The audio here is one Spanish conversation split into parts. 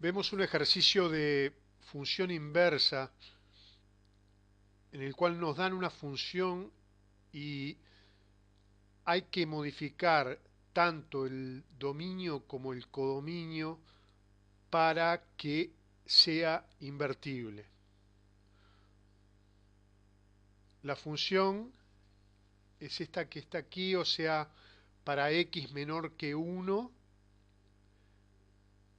Vemos un ejercicio de función inversa en el cual nos dan una función y hay que modificar tanto el dominio como el codominio para que sea invertible. La función es esta que está aquí, o sea, para x menor que 1,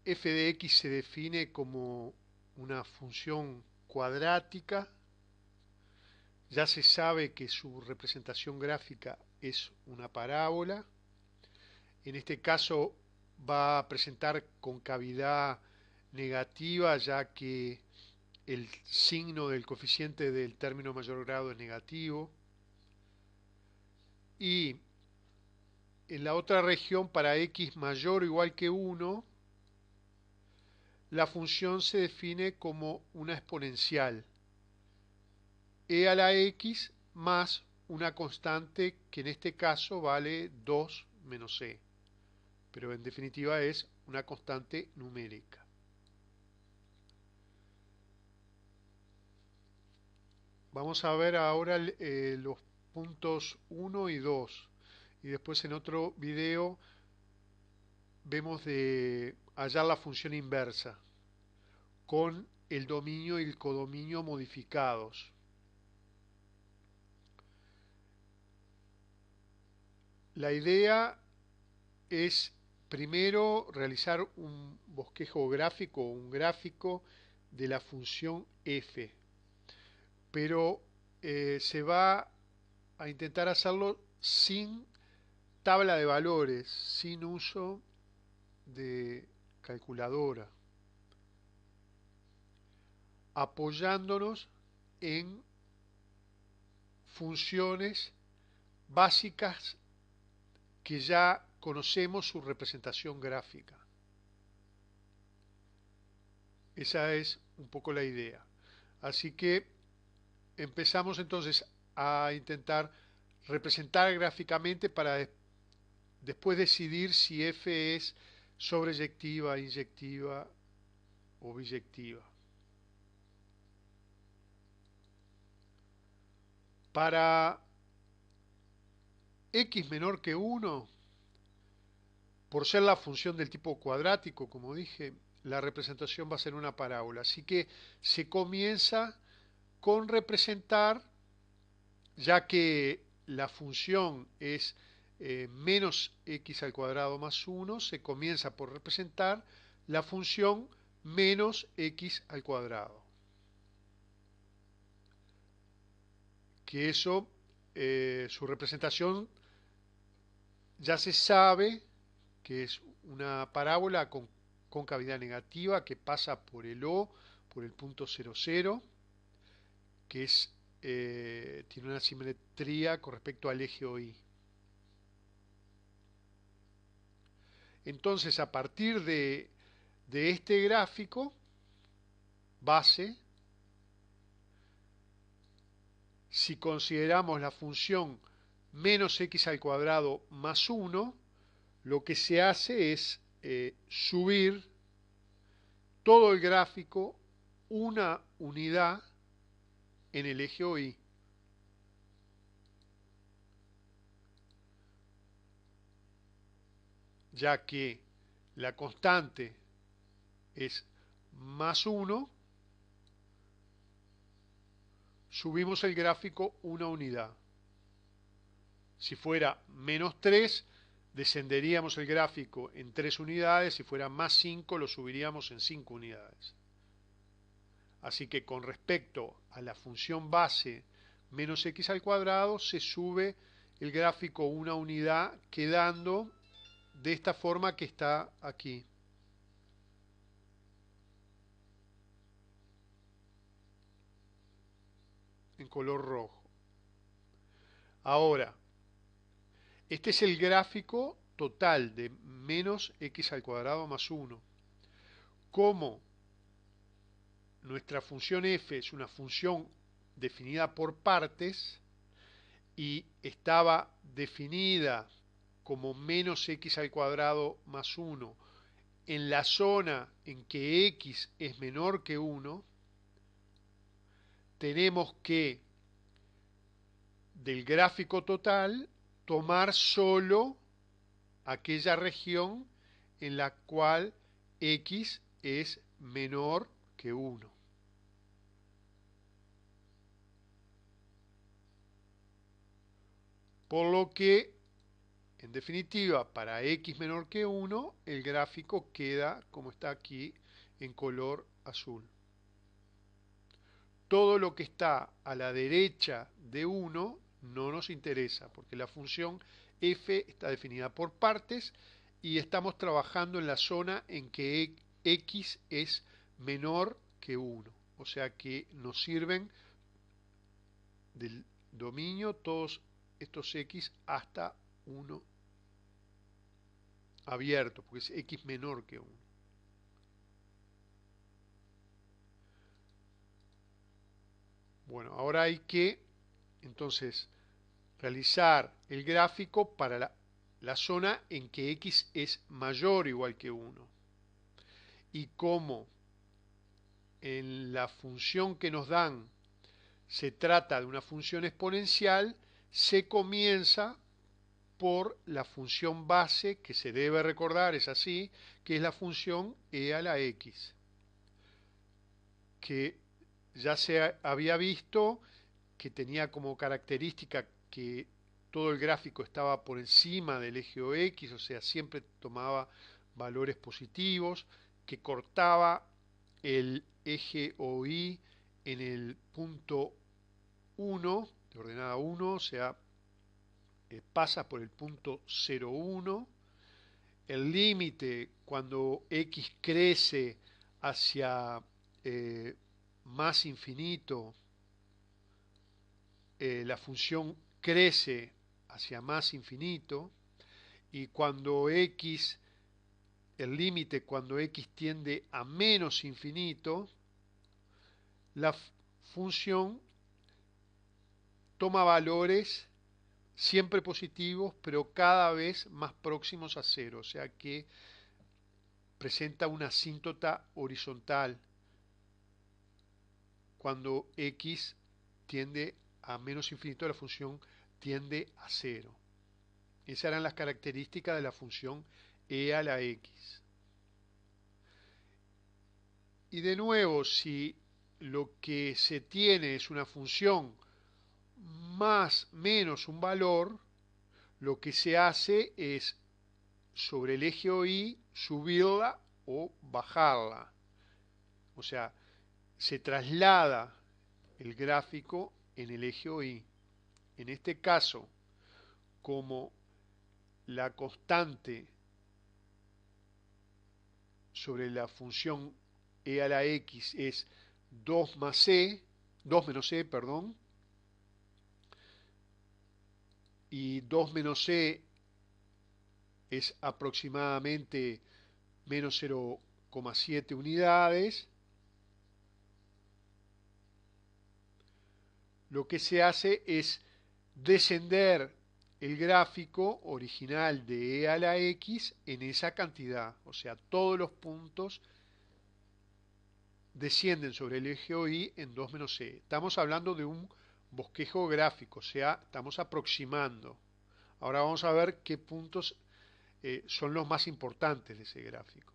f de x se define como una función cuadrática. Ya se sabe que su representación gráfica es una parábola. En este caso va a presentar concavidad negativa, ya que el signo del coeficiente del término mayor grado es negativo. Y en la otra región, para x mayor o igual que 1, la función se define como una exponencial, e a la x más una constante que en este caso vale 2 menos e, pero en definitiva es una constante numérica. Vamos a ver ahora los puntos 1 y 2, y después en otro video vemos de hallar la función inversa con el dominio y el codominio modificados. La idea es primero realizar un bosquejo gráfico o un gráfico de la función f, pero se va a intentar hacerlo sin tabla de valores, sin uso de calculadora, apoyándonos en funciones básicas que ya conocemos su representación gráfica. Esa es un poco la idea. Así que empezamos entonces a intentar representar gráficamente para después decidir si f es sobreyectiva, inyectiva o biyectiva. Para x menor que 1, por ser la función del tipo cuadrático, como dije, la representación va a ser una parábola. Así que se comienza con representar, ya que la función es menos x al cuadrado más 1, se comienza por representar la función menos x al cuadrado. Que eso, su representación ya se sabe que es una parábola con concavidad negativa que pasa por el O, por el punto 0, 0, que es, tiene una simetría con respecto al eje OI. Entonces, a partir de este gráfico base, si consideramos la función menos x al cuadrado más 1, lo que se hace es subir todo el gráfico una unidad en el eje OI. Ya que la constante es más 1, subimos el gráfico una unidad. Si fuera menos 3, descenderíamos el gráfico en 3 unidades. Si fuera más 5, lo subiríamos en 5 unidades. Así que con respecto a la función base menos x al cuadrado, se sube el gráfico una unidad, quedando de esta forma que está aquí. En color rojo. Ahora, este es el gráfico total de menos x al cuadrado más 1. Como nuestra función f es una función definida por partes y estaba definida como menos x al cuadrado más 1 en la zona en que x es menor que 1, tenemos que del gráfico total tomar solo aquella región en la cual x es menor que 1. Por lo que, en definitiva, para x menor que 1, el gráfico queda como está aquí en color azul. Todo lo que está a la derecha de 1 no nos interesa, porque la función f está definida por partes y estamos trabajando en la zona en que x es menor que 1. O sea que nos sirven del dominio todos estos x hasta 1 abierto, porque es x menor que 1. Bueno, ahora hay que entonces realizar el gráfico para la zona en que x es mayor o igual que 1. Y como en la función que nos dan se trata de una función exponencial, se comienza por la función base, que se debe recordar, es así, que es la función e a la x, que ya se había visto que tenía como característica que todo el gráfico estaba por encima del eje OX, o sea, siempre tomaba valores positivos, que cortaba el eje OY en el punto 1, de ordenada 1, o sea, pasa por el punto 0,1. El límite cuando x crece hacia más infinito, la función crece hacia más infinito, y cuando x, el límite cuando x tiende a menos infinito, la función toma valores siempre positivos, pero cada vez más próximos a cero, o sea que presenta una asíntota horizontal cuando x tiende a menos infinito, la función tiende a cero. Esas eran las características de la función e a la x. Y de nuevo, si lo que se tiene es una función más menos un valor, lo que se hace es sobre el eje OY subirla o bajarla. O sea, se traslada el gráfico en el eje OY. En este caso, como la constante sobre la función e a la x es 2 menos c, perdón, y 2 menos c es aproximadamente menos 0,7 unidades, lo que se hace es descender el gráfico original de e a la x en esa cantidad, o sea, todos los puntos descienden sobre el eje OY en 2 menos c. Estamos hablando de un bosquejo gráfico, o sea, estamos aproximando. Ahora vamos a ver qué puntos son los más importantes de ese gráfico.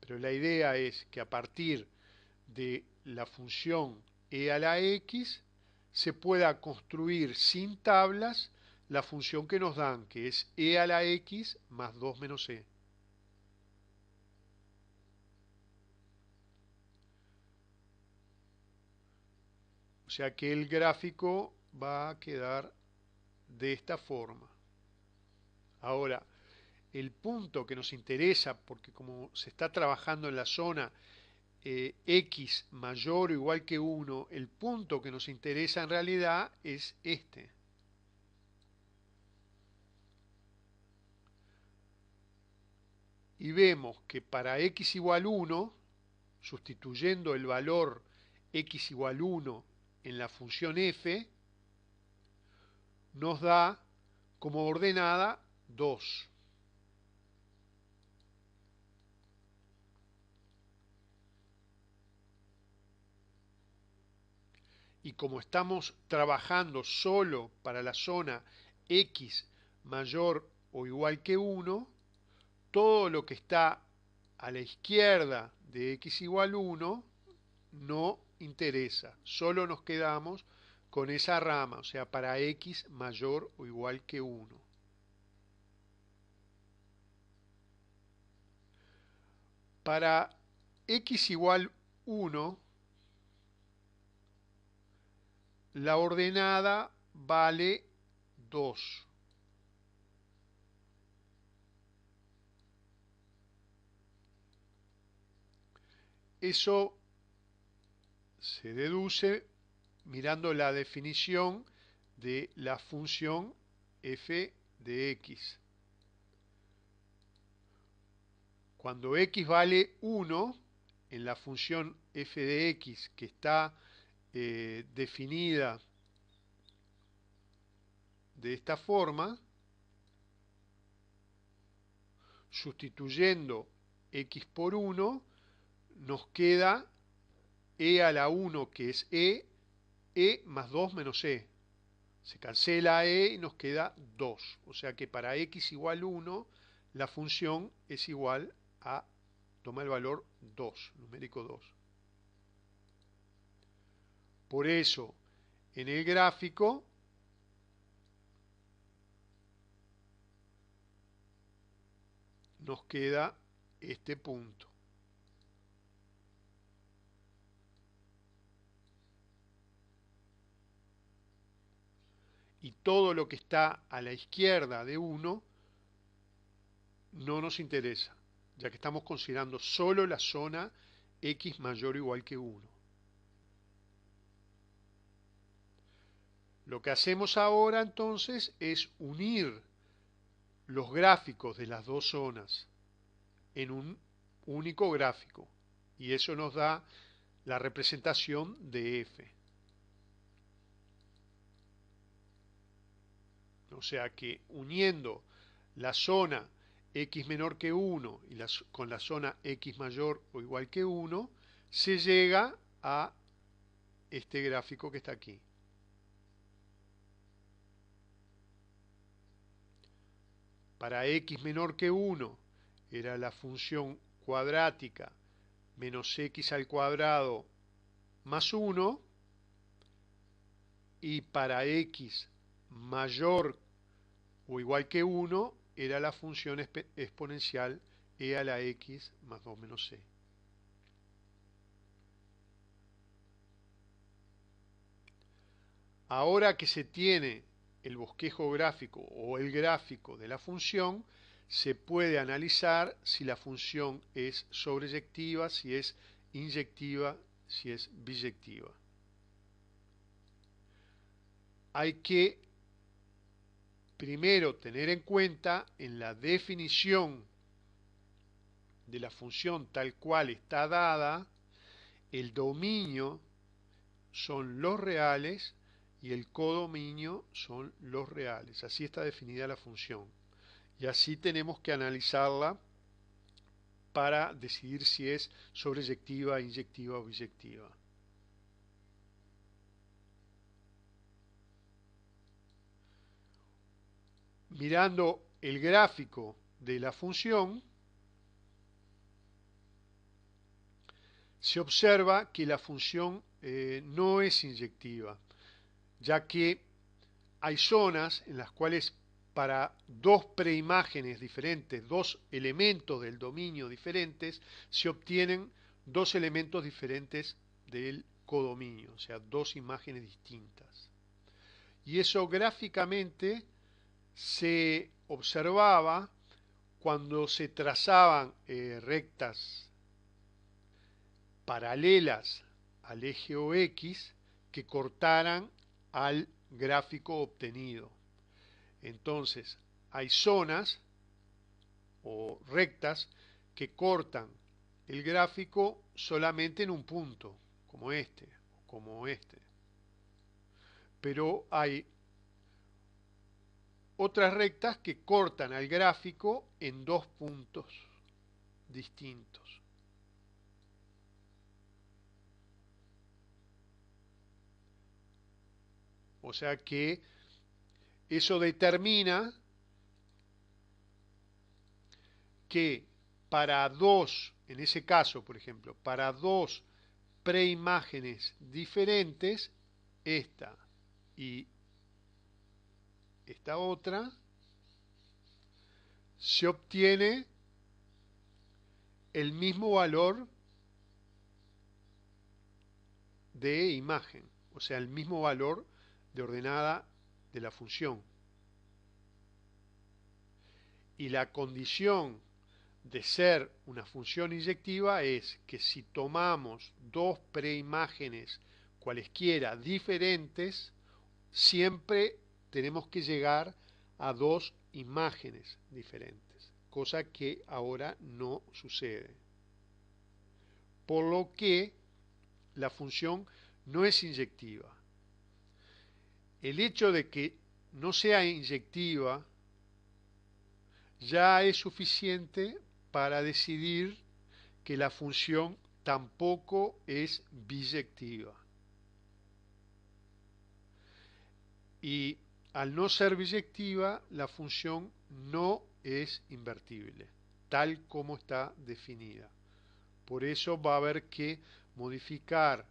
Pero la idea es que a partir de la función e a la x se pueda construir sin tablas la función que nos dan, que es e a la x más 2 menos c. O sea que el gráfico va a quedar de esta forma. Ahora, el punto que nos interesa, porque como se está trabajando en la zona x mayor o igual que 1, el punto que nos interesa en realidad es este. Y vemos que para x igual 1, sustituyendo el valor x igual 1 en la función f, nos da como ordenada 2. y como estamos trabajando solo para la zona X mayor o igual que 1, todo lo que está a la izquierda de X igual 1 no interesa, solo nos quedamos con esa rama, o sea, para X mayor o igual que 1. Para X igual 1, la ordenada vale 2. Eso se deduce mirando la definición de la función f de x. Cuando x vale 1, en la función f de x que está definida de esta forma, sustituyendo x por 1, nos queda e a la 1 que es e más 2 menos e. Se cancela e y nos queda 2. O sea que para x igual 1, la función es igual a, toma el valor 2, numérico 2. Por eso, en el gráfico, nos queda este punto. Y todo lo que está a la izquierda de 1 no nos interesa, ya que estamos considerando solo la zona x mayor o igual que 1. Lo que hacemos ahora entonces es unir los gráficos de las dos zonas en un único gráfico, y eso nos da la representación de f. O sea que uniendo la zona x menor que 1 y con la zona x mayor o igual que 1, se llega a este gráfico que está aquí. Para x menor que 1 era la función cuadrática menos x al cuadrado más 1, y para x mayor o igual que 1 era la función exponencial e a la x más 2 menos c. Ahora que se tiene el bosquejo gráfico o el gráfico de la función, se puede analizar si la función es sobreyectiva, si es inyectiva, si es biyectiva. Hay que primero tener en cuenta en la definición de la función tal cual está dada, el dominio son los reales y el codominio son los reales. Así está definida la función. Y así tenemos que analizarla para decidir si es sobreyectiva, inyectiva o biyectiva. Mirando el gráfico de la función, se observa que la función no es inyectiva, ya que hay zonas en las cuales para dos preimágenes diferentes, dos elementos del dominio diferentes, se obtienen dos elementos diferentes del codominio, o sea, dos imágenes distintas. Y eso gráficamente se observaba cuando se trazaban rectas paralelas al eje OX que cortaran al gráfico obtenido. Entonces, hay zonas o rectas que cortan el gráfico solamente en un punto, como este, como este. Pero hay otras rectas que cortan al gráfico en dos puntos distintos. . O sea que eso determina que para dos, en ese caso, por ejemplo, para dos preimágenes diferentes, esta y esta otra, se obtiene el mismo valor de imagen, o sea, el mismo valor de ordenada de la función. Y la condición de ser una función inyectiva es que si tomamos dos preimágenes cualesquiera diferentes, siempre tenemos que llegar a dos imágenes diferentes, cosa que ahora no sucede. Por lo que la función no es inyectiva. El hecho de que no sea inyectiva ya es suficiente para decidir que la función tampoco es biyectiva. Y al no ser biyectiva, la función no es invertible, tal como está definida. Por eso va a haber que modificar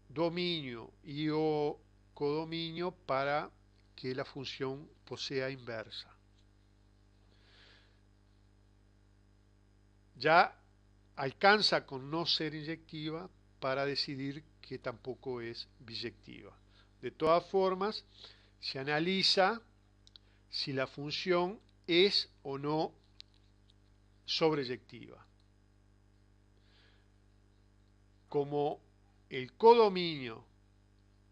dominio y o codominio para que la función sea inversa. Ya alcanza con no ser inyectiva para decidir que tampoco es biyectiva. De todas formas, se analiza si la función es o no sobreyectiva. Como el codominio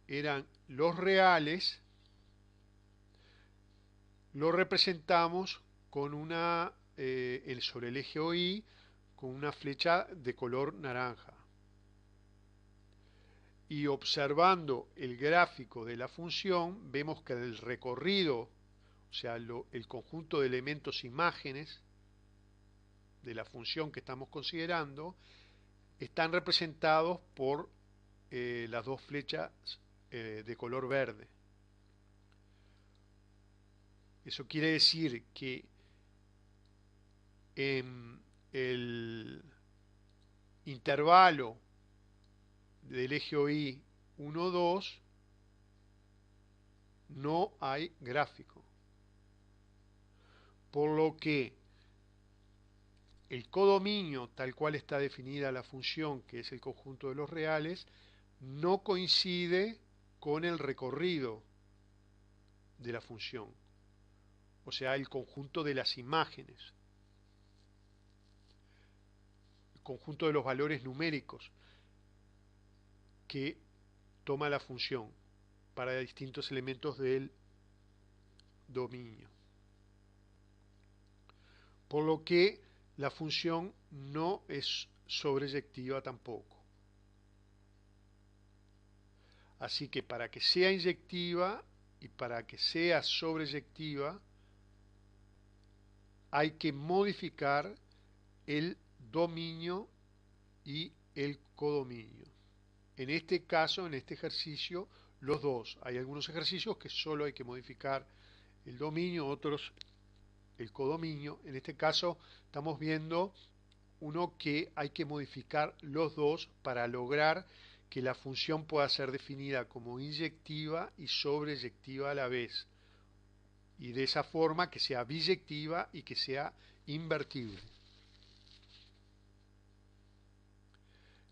eran los reales, lo representamos con una, sobre el eje OI, con una flecha de color naranja. Y observando el gráfico de la función, vemos que el recorrido, o sea, el conjunto de elementos imágenes de la función que estamos considerando, están representados por las dos flechas de color verde. Eso quiere decir que en el intervalo del eje OI 1, 2 no hay gráfico. Por lo que el codominio, tal cual está definida la función, que es el conjunto de los reales, no coincide con el recorrido de la función, o sea, el conjunto de las imágenes, el conjunto de los valores numéricos que toma la función para distintos elementos del dominio. Por lo que la función no es sobreyectiva tampoco. Así que para que sea inyectiva y para que sea sobreyectiva hay que modificar el dominio y el codominio. En este caso, en este ejercicio, los dos. Hay algunos ejercicios que solo hay que modificar el dominio, otros el codominio. En este caso estamos viendo uno que hay que modificar los dos para lograr que la función pueda ser definida como inyectiva y sobreyectiva a la vez. Y de esa forma que sea biyectiva y que sea invertible.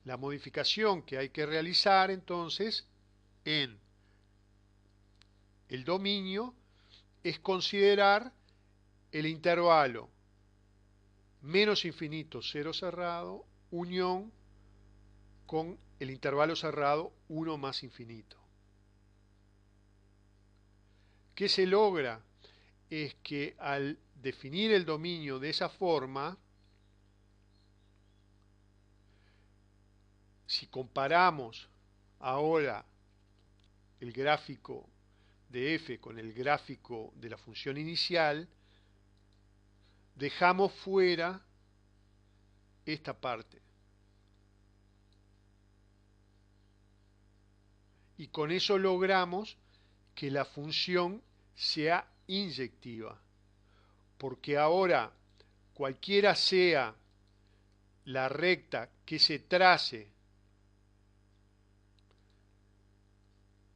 La modificación que hay que realizar entonces en el dominio es considerar el intervalo menos infinito 0 cerrado unión con el intervalo cerrado 1 más infinito. ¿Qué se logra? Es que al definir el dominio de esa forma, si comparamos ahora el gráfico de f con el gráfico de la función inicial, dejamos fuera esta parte. y con eso logramos que la función sea inyectiva, porque ahora cualquiera sea la recta que se trace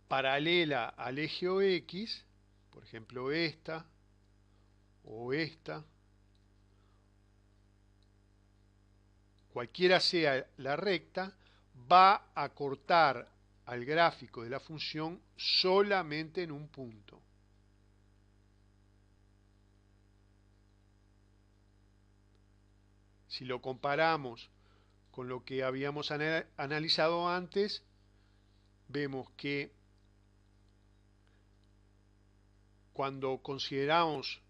paralela al eje OX, por ejemplo esta o esta, cualquiera sea la recta, va a cortar al gráfico de la función solamente en un punto. Si lo comparamos con lo que habíamos analizado antes, vemos que cuando consideramos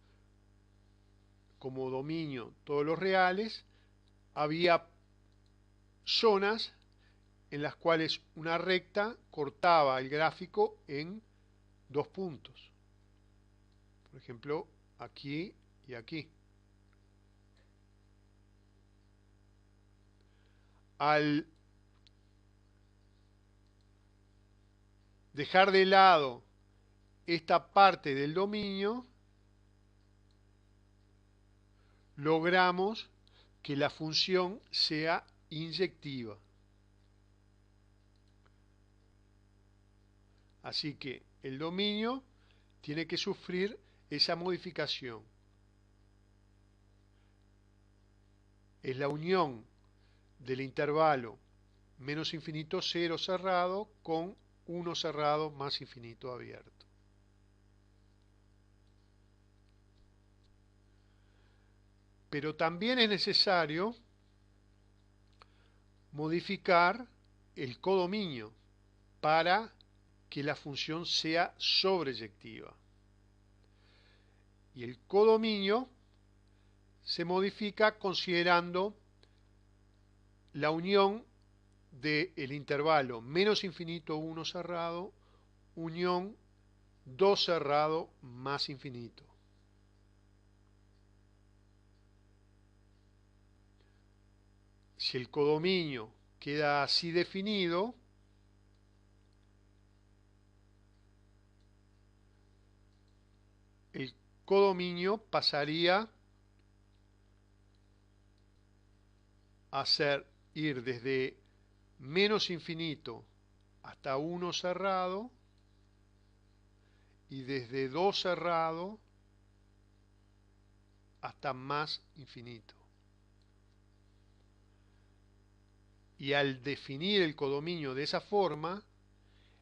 como dominio todos los reales, había zonas en las cuales una recta cortaba el gráfico en dos puntos. Por ejemplo, aquí y aquí. Al dejar de lado esta parte del dominio, logramos que la función sea inyectiva. Así que el dominio tiene que sufrir esa modificación. Es la unión del intervalo menos infinito 0 cerrado con 1 cerrado más infinito abierto. Pero también es necesario modificar el codominio para que la función sea sobreyectiva. Y el codominio se modifica considerando la unión del intervalo menos infinito 1 cerrado, unión 2 cerrado más infinito. Si el codominio queda así definido, el codominio pasaría a ir desde menos infinito hasta 1 cerrado y desde 2 cerrado hasta más infinito. Y al definir el codominio de esa forma,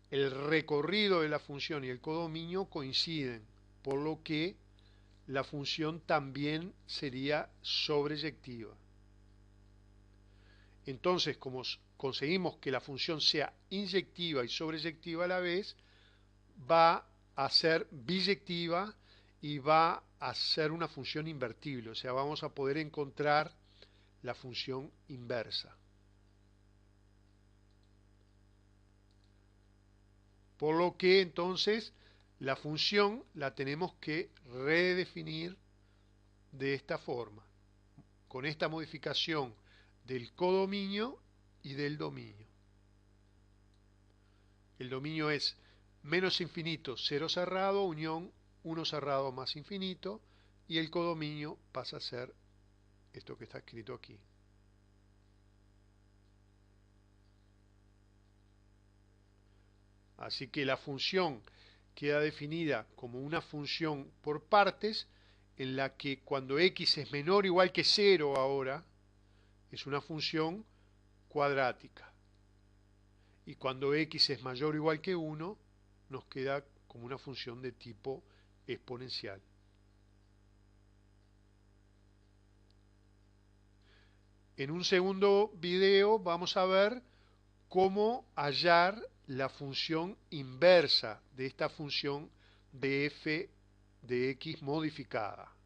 el recorrido de la función y el codominio coinciden, por lo que la función también sería sobreyectiva. Entonces, como conseguimos que la función sea inyectiva y sobreyectiva a la vez, va a ser biyectiva y va a ser una función invertible, o sea, vamos a poder encontrar la función inversa. Por lo que entonces la función la tenemos que redefinir de esta forma, con esta modificación del codominio y del dominio. El dominio es menos infinito 0 cerrado, unión 1 cerrado más infinito, y el codominio pasa a ser esto que está escrito aquí. Así que la función queda definida como una función por partes, en la que cuando x es menor o igual que 0 ahora, es una función cuadrática. Y cuando x es mayor o igual que 1, nos queda como una función de tipo exponencial. En un segundo video vamos a ver cómo hallar la función inversa de esta función de f de x modificada.